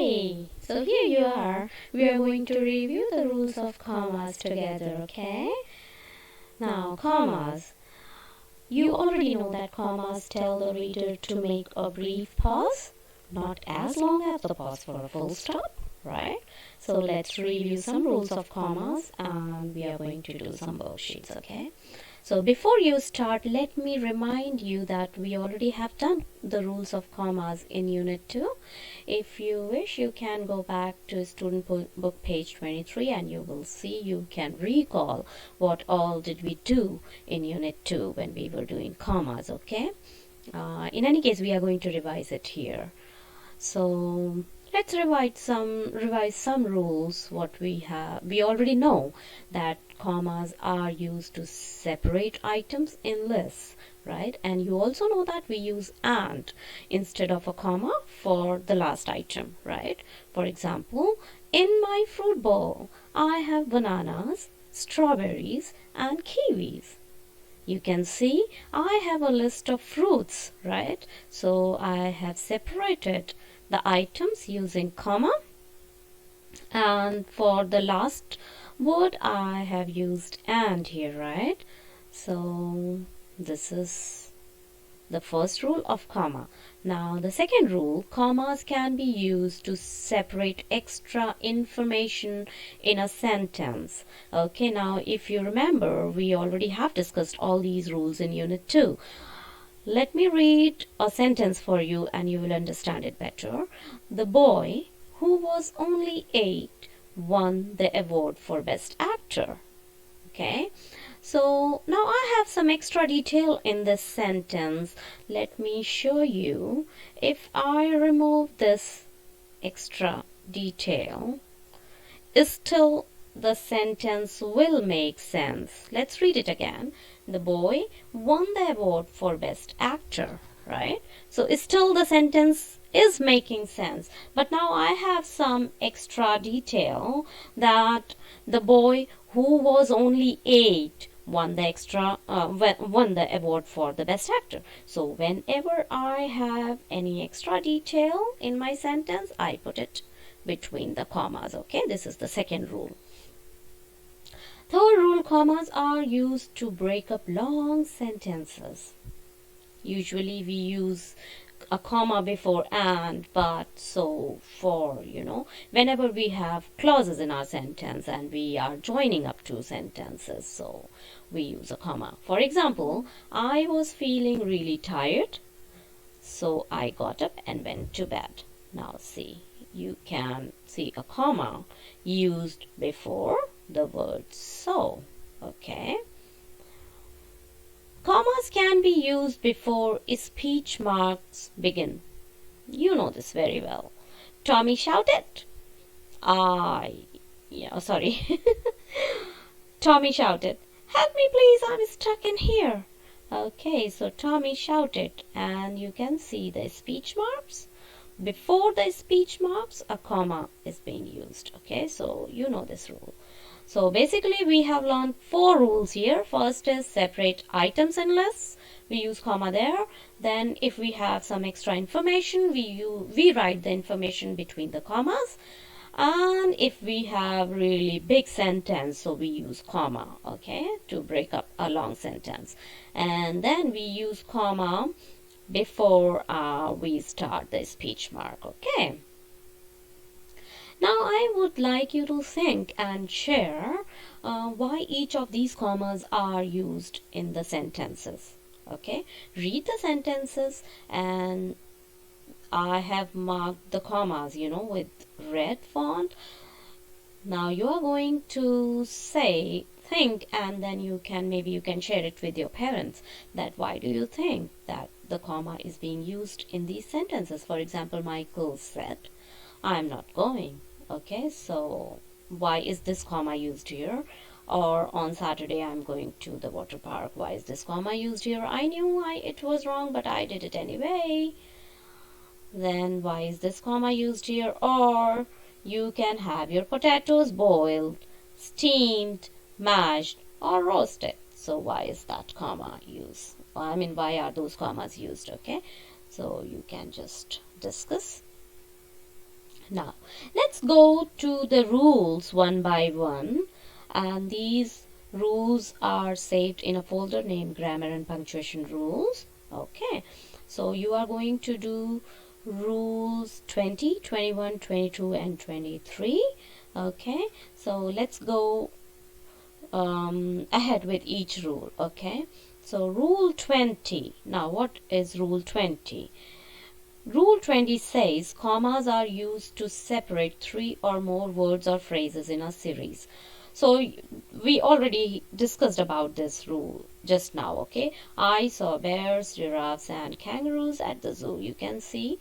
Hey, so here you are. We are going to review the rules of commas together, okay? Now, commas. You already know that commas tell the reader to make a brief pause, not as long as the pause for a full stop, right? So let's review some rules of commas and we are going to do some worksheets, okay? So before you start, let me remind you that we already have done the rules of commas in Unit 2. If you wish, you can go back to student book page 23 and you will see, you can recall what all did we do in Unit 2 when we were doing commas, okay? In any case, we are going to revise it here. So let's revise some rules. What we have, we already know that commas are used to separate items in lists, right? And you also know that we use and instead of a comma for the last item, right? For example, in my fruit bowl, I have bananas, strawberries, and kiwis. You can see I have a list of fruits, right? So I have separated the items using comma, and for the last word I have used and here, right? So this is the first rule of comma. Now the second rule, commas can be used to separate extra information in a sentence. Okay, now if you remember, we already have discussed all these rules in Unit 2. Let me read a sentence for you and you will understand it better. The boy who was only 8 won the award for Best Actor. Okay, so now I have some extra detail in this sentence. Let me show you. If I remove this extra detail, still the sentence will make sense. Let's read it again. The boy won the award for Best Actor, right? So still the sentence is making sense. But now I have some extra detail that the boy who was only 8 won the award for the Best Actor. So whenever I have any extra detail in my sentence, I put it between the commas, okay? This is the second rule. Third rule, commas are used to break up long sentences. Usually we use a comma before and, but, so, for, whenever we have clauses in our sentence and we are joining up two sentences, so we use a comma. For example, I was feeling really tired, so I got up and went to bed. Now see, you can see a comma used before the word so, okay? Commas can be used before speech marks begin. You know this very well. Tommy shouted. Tommy shouted, "Help me please, I'm stuck in here." Okay, so Tommy shouted, and you can see the speech marks. Before the speech marks, a comma is being used. Okay, so you know this rule. So basically we have learned 4 rules here. First is separate items in lists. We use comma there. Then if we have some extra information, we write the information between the commas. And if we have really big sentence, so we use comma, okay, to break up a long sentence. And then we use comma before we start the speech mark, okay. Now I would like you to think and share why each of these commas are used in the sentences. Okay, read the sentences, and I have marked the commas, with red font. Now you are going to think, and then maybe you can share it with your parents, that why do you think that the comma is being used in these sentences. For example, Michael said, "I'm not going." Okay, so why is this comma used here? Or on Saturday I'm going to the water park. Why is this comma used here? I knew it was wrong, but I did it anyway. Then why is this comma used here? Or you can have your potatoes boiled, steamed, mashed, or roasted. So why is that comma used? Why are those commas used? Okay, so you can just discuss. Now, let's go to the rules one by one, and these rules are saved in a folder named Grammar and Punctuation Rules. Okay, so you are going to do rules 20, 21, 22, and 23. Okay, so let's go ahead with each rule. Okay, so rule 20. Now, what is rule 20? Rule 20 says commas are used to separate three or more words or phrases in a series. So we already discussed about this rule just now. Okay, I saw bears, giraffes, and kangaroos at the zoo. You can see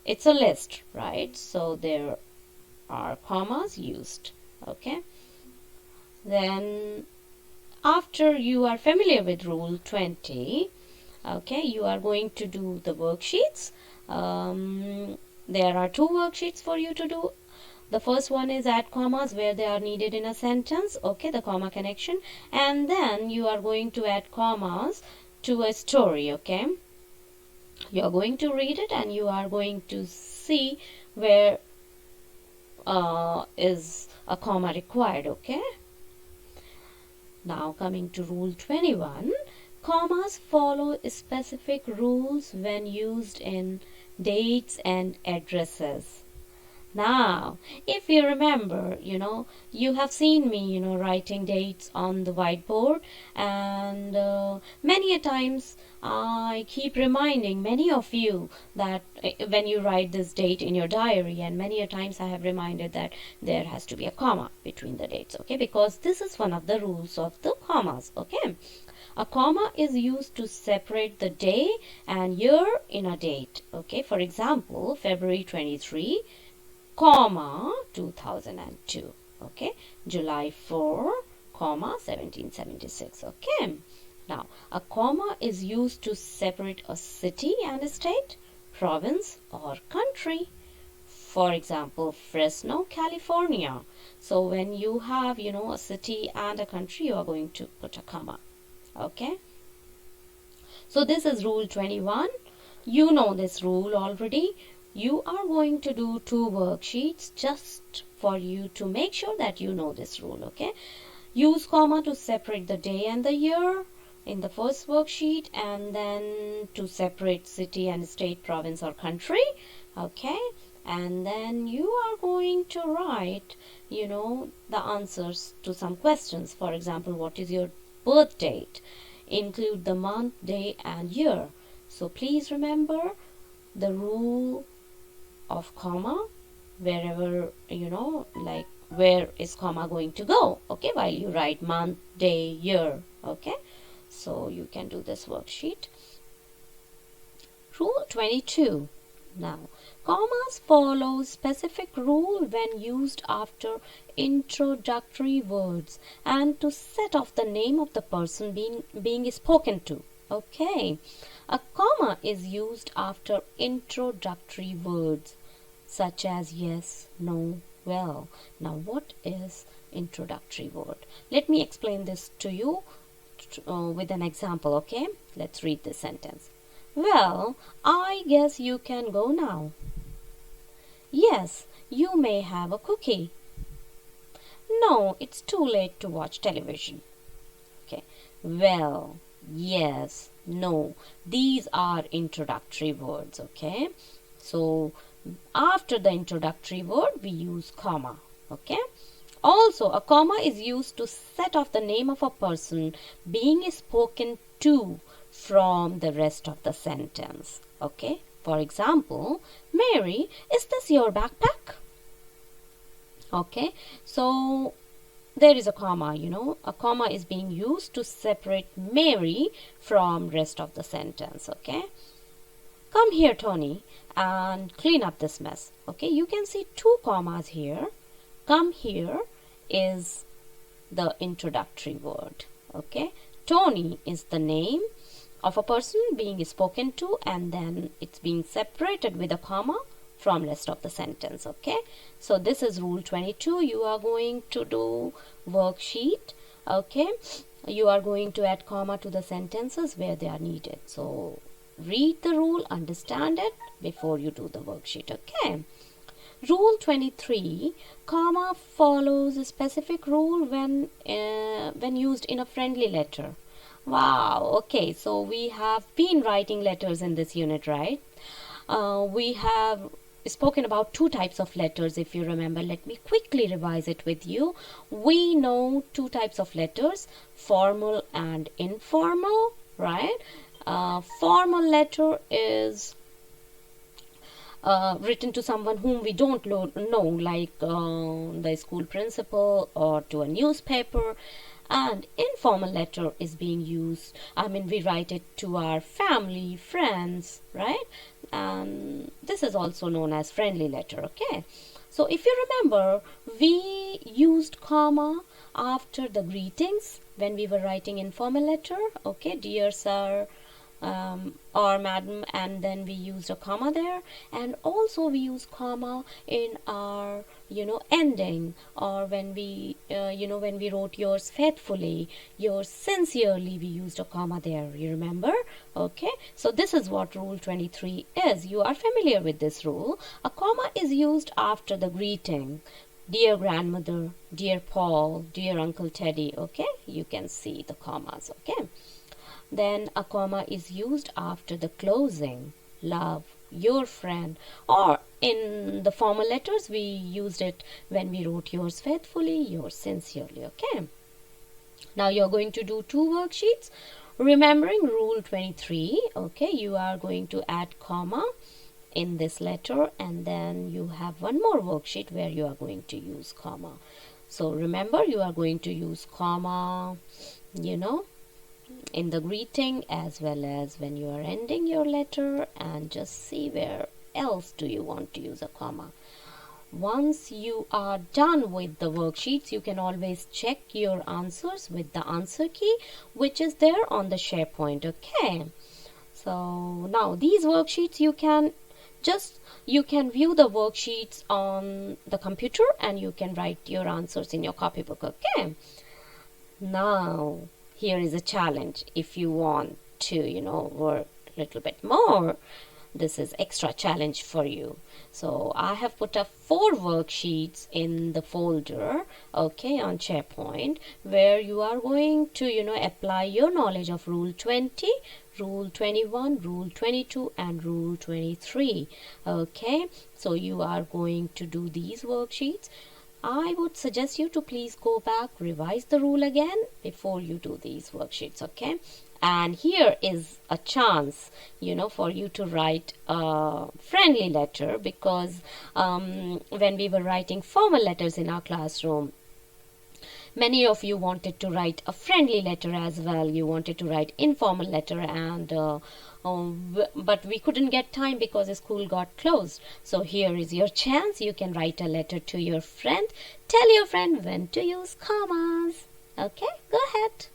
it's a list, right? So there are commas used. Okay, then after you are familiar with rule 20, okay, you are going to do the worksheets. There are two worksheets for you to do. The first one is add commas where they are needed in a sentence, okay, the comma connection, and then you are going to add commas to a story. Okay, you are going to read it and you are going to see where is a comma required. Okay, now coming to rule 21, commas follow specific rules when used in dates and addresses. Now, if you remember, you have seen me, writing dates on the whiteboard, and many a times I keep reminding many of you that when you write this date in your diary, and many a times I have reminded that there has to be a comma between the dates, okay, because this is one of the rules of the commas, okay. A comma is used to separate the day and year in a date, okay. For example, February 23, comma 2002, okay, July 4, comma 1776, okay. Now, a comma is used to separate a city and a state, province, or country. For example, Fresno, California. So when you have, a city and a country, you are going to put a comma, okay. So this is rule 21. You know this rule already. You are going to do two worksheets just for you to make sure that you know this rule, okay. Use comma to separate the day and the year in the first worksheet, and then to separate city and state, province, or country, okay. And then you are going to write, the answers to some questions. For example, what is your birth date? Include the month, day, and year. So please remember the rule of comma wherever, like where is comma going to go, okay, while you write month, day, year, okay. So you can do this worksheet. Rule 22. Now, commas follow specific rule when used after introductory words and to set off the name of the person being spoken to, okay. A comma is used after introductory words such as yes, no, well. Now, what is introductory word? Let me explain this to you with an example, okay? Let's read this sentence. Well, I guess you can go now. Yes, you may have a cookie. No, it's too late to watch television. Okay. Well, yes, no. These are introductory words, okay? So, after the introductory word, we use comma, okay? Also, a comma is used to set off the name of a person being spoken to from the rest of the sentence, okay? For example, Mary, is this your backpack? Okay, so there is a comma, a comma is being used to separate Mary from rest of the sentence, okay? Come here, Tony, and clean up this mess, okay? You can see two commas here. Come here is the introductory word, okay? Tony is the name of a person being spoken to, and then it's being separated with a comma from rest of the sentence, okay? So this is rule 22. You are going to do worksheet, okay? You are going to add comma to the sentences where they are needed. So read the rule, understand it before you do the worksheet, okay? Rule 23, comma follows a specific rule when used in a friendly letter. Wow, okay, so we have been writing letters in this unit, right? We have spoken about two types of letters, if you remember. Let me quickly revise it with you. We know two types of letters, formal and informal, right? Formal letter is written to someone whom we don't know, like the school principal or to a newspaper. And informal letter is being used, we write it to our family, friends, right? And this is also known as friendly letter, okay? So if you remember, we used comma after the greetings when we were writing informal letter, okay? Dear sir, or madam, and then we used a comma there, and also we use comma in our ending, or when we when we wrote yours faithfully, yours sincerely, we used a comma there, you remember? Okay, so this is what rule 23 is. You are familiar with this rule. A comma is used after the greeting, dear grandmother, dear Paul, dear Uncle Teddy, okay? You can see the commas, okay? Then a comma is used after the closing, love, your friend, or in the formal letters we used it when we wrote yours faithfully, yours sincerely, okay? Now you're going to do two worksheets. Remembering rule 23, okay, you are going to add comma in this letter, and then you have one more worksheet where you are going to use comma. So remember, you are going to use comma, in the greeting as well as when you are ending your letter, and just see where else do you want to use a comma. Once you are done with the worksheets, you can always check your answers with the answer key, which is there on the SharePoint, okay? So now these worksheets, you can view the worksheets on the computer and you can write your answers in your copybook, okay? Now here is a challenge. If you want to work a little bit more, this is extra challenge for you. So I have put up 4 worksheets in the folder, okay, on SharePoint, where you are going to apply your knowledge of rule 20, rule 21, rule 22 and rule 23, okay? So you are going to do these worksheets. I would suggest you to please go back, revise the rule again before you do these worksheets, okay? And here is a chance, for you to write a friendly letter, because when we were writing formal letters in our classroom, many of you wanted to write a friendly letter as well. You wanted to write informal letter, and but we couldn't get time because the school got closed. So here is your chance. You can write a letter to your friend. Tell your friend when to use commas. Okay, go ahead.